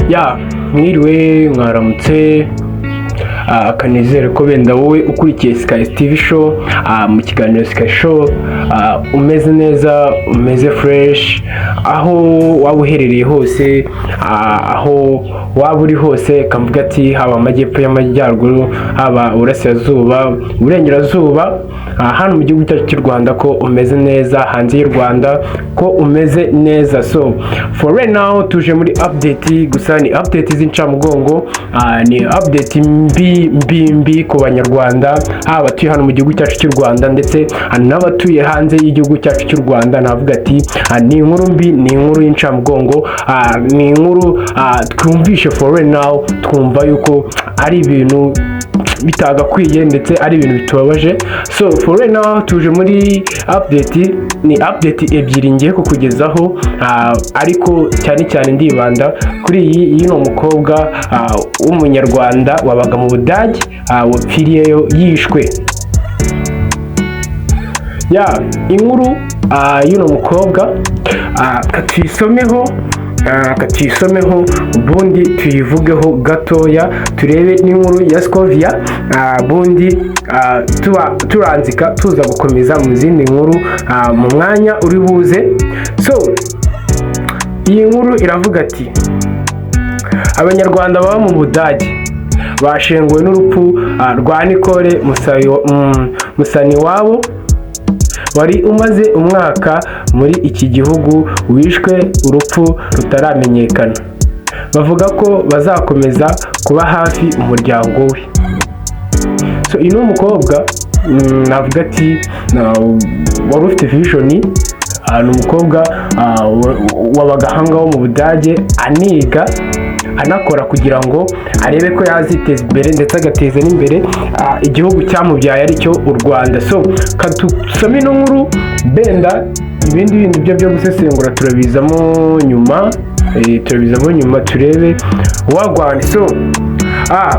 ya mwiriwe mwaramutse, akanizere ko benda wowe ukurikiye Sky TV show, mu kiganiro Sky show umeze neza, umeze fresh, aho waba uherereye hose, aho waba uri hose, kamvuga ati haba amajyepfo y'amajyaruguru, haba uburasirazuba, uburengerazuba, hano mu gihugu cyacu cy'u Rwanda ko umeze neza, hanze y'u Rwanda ko umeze neza. So for right now tuje muri update, gusa ni update z'incamugongo, ni update mbi ku banyarwanda, abatuye hano mu gihugu cyacu cy'u Rwanda ndetse n'abatuye hanze y'igihugu cyacu cy'u Rwanda. Navuga ati ni inkuru mbi, ni inkuru y'incamugongo, ni inkuru twumvishe for right now, twumva yuko ari ibintu bitagakwiye ndetse ari ibintu bitubabaje. So for right now tuje muri update, ni update ebyiri ngiye kukugezaho, ariko cyane ndibanda kuri iyi no mukobwa w'umunyarwanda wabaga mu Budage, wapfiriyeyo yishwe. Inkuru y'uno mukobwa katuyisomeho ubundi tuyivugeho gatoya, turebe n'inkuru ya Scovia, bundi turanzika tuza gukomeza mu zindi nkuru mu mwanya uri buze. So iyi nkuru iravuga ati abanyarwanda baba mu Budage bashenguwe n'urupfu rwa Nicole Musaniwabo wari umaze umwaka muri iki gihugu, wishwe urupfu rutaramenyekana. Bavuga ko bazakomeza kuba hafi umuryango we. So ino mukobwa navuga ati wari ufite vision, ni umukobwa wabaga hangaho mu Budage aniga anakora kugira ngo arebe ko yaziteza imbere ndetse agateza n'imbere igihugu cyamubyaye aricyo u Rwanda. So katusome ino nkuru, benda ibindi byo gusesengura turabizamo nyuma, turebe wagwane. So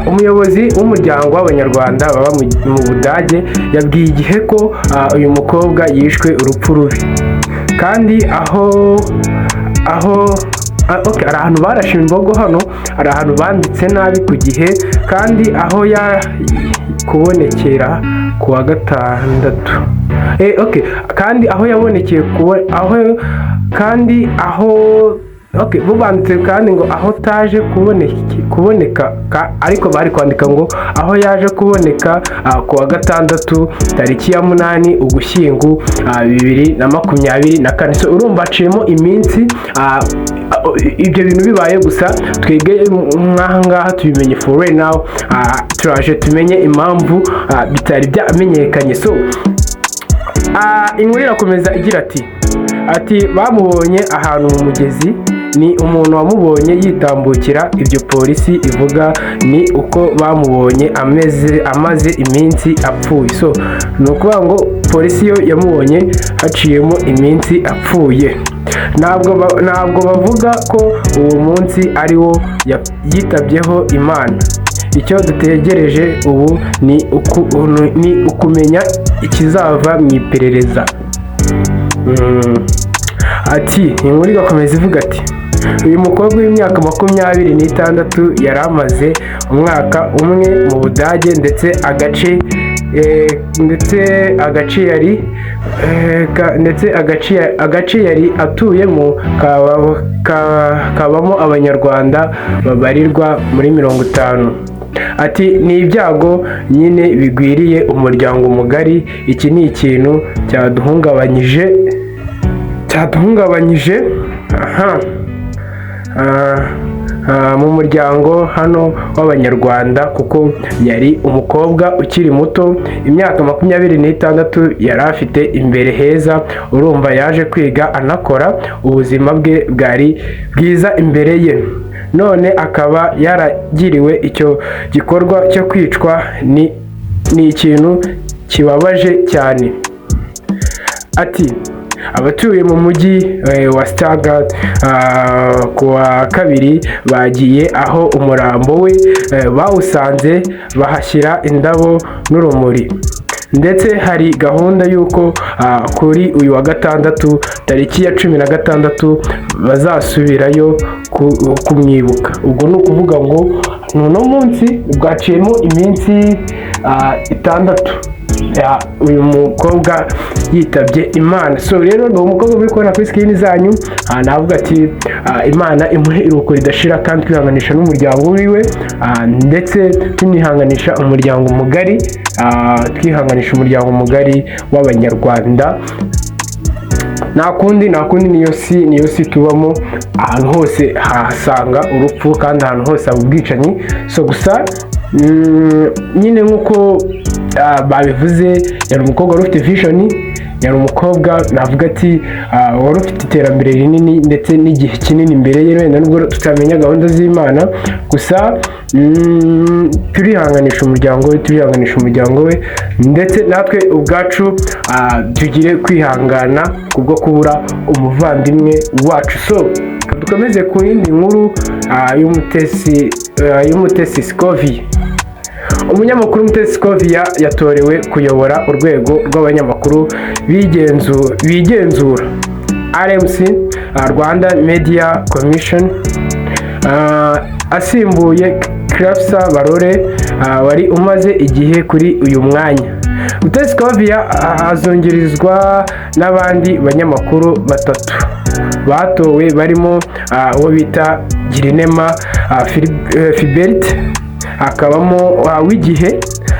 umuyobozi w'umuryango w'abanyarwanda baba mu Budage yabwiye igihe ko uyu mukobwa yishwe urupfu rubi, kandi ari ahantu barashe imbogo, hano ari ahantu banditse nabi ku gihe, kandi aho kubonekera ku wa gatandatu, kandi aho yabonekeye bo banditse kandi ngo aho taje kuboneka, ariko bari kwandika ngo aho yaje kuboneka ku wa gatandatu tariki ya 8 Ugushyingo 2024. So urumva aciyemo iminsi ibyo bintu bibaye, gusa twebwe ngaha tubimenye for right now, turaje tumenye impamvu bitari byamenyekanye. So inkuru irakomeza igira ati bamubonye ahantu mu mugezi, ni umuntu wamubonye yitambukira, ibyo polisi ivuga ni uko bamubonye amaze iminsi apfuye. So ni ukuvuga ngo polisi yo yamubonye haciyemo iminsi apfuye, ntabwo bavuga ko uwo munsi ari wo yitabyeho Imana. Icyo dutegereje ubu ni ukumenya ikizava mu iperereza. Inkuru igakomeza ivuga ati uyu mukobwa w'imyaka 26 yari amaze umwaka umwe mu Budage, ndetse agace yari atuyemo kabamo abanyarwanda babarirwa muri 50. Ni ibyago nyine bigwiriye umuryango mugari. Iki ni ikintu cyaduhungabanyije mu muryango hano w'abanyarwanda, kuko yari umukobwa ukiri muto, imyaka 26 yari afite imbere heza. Urumva yaje kwiga anakora, ubuzima bwe bwari bwiza imbere ye, none akaba yaragiriwe icyo gikorwa cyo kwicwa. Ni ikintu kibabaje cyane. Abatuye mu mujyi wa Stuttgart ku wa kabiri bagiye aho umurambo we bawusanze, bahashyira indabo n'urumuri. ndetse hari gahunda y'uko kuri uyu wa gatandatu tariki ya 16 bazasubirayo kumwibuka. Ubwo ni ukuvuga ngo uno munsi bwaciyemo iminsi 6 uyu mukobwa yitabye Imana. So rero ni umukobwa uri kubona kuri screen zanyu, navuga ati Imana imuhe iruhuko ridashira kandi twihanganisha n'umuryango wiwe, ndetse tunihanganisha umuryango mugari, twihanganisha umuryango mugari w'Abanyarwanda. nta kundi niyo si tubamo, ahantu hose hasanga urupfu kandi ahantu hose haba ubwicanyi. So gusa nyine nk'uko babivuze, yari umukobwa wari ufite vision, yari umukobwa navuga ati wari ufite iterambere rinini ndetse n'igihe kinini imbere ye, wenda nubwo tutamenya gahunda z'Imana. Gusa turihanganisha umuryango we, ndetse natwe ubwacu tugire kwihangana kubwo kubura umuvandimwe wacu. So dukomeze ku yindi nkuru y'Umutesi Scovia. Umunyamakuru Umutesi Scovia yatorewe kuyobora urwego rw'abanyamakuru bigenzura RMC, Rwanda Media Commission, asimbuye Clarissa Barore wari umaze igihe kuri uyu mwanya. Umutesi Scovia azongerezwa n'abandi banyamakuru 3 batowe, barimo uwo bita Girinema Philbert, akabamo w'igihe,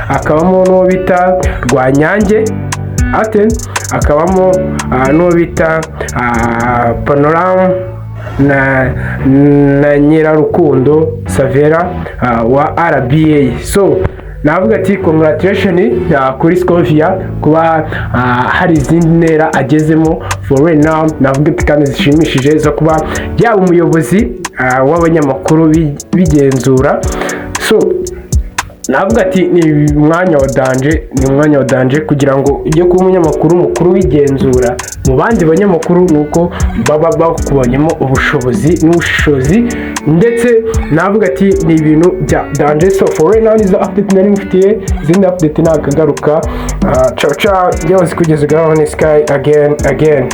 akabamo n'uwo bita Rwanyange Aten, akabamo n'uwo bita Panorama na Nyirarukundo Savera wa RBA. So navuga ati congratulations kuri Scovia kuba hari izindi ntera agezemo for right now. Navuga ati kandi zishimishije zo kuba yaba umuyobozi w'abanyamakuru bigenzura. So navuga ati ni umwanya wa danje kugira ngo ujye kuba umunyamakuru mukuru wigenzura mu bandi banyamakuru, nuko baba bakubonyemo ubushobozi n'ubushobozi, ndetse navuga ati ni ibintu bya danje. So for right now is the update nari mufitiye, izindi update nakagaruka. Ciao byose kugeza gaho ni Sky again.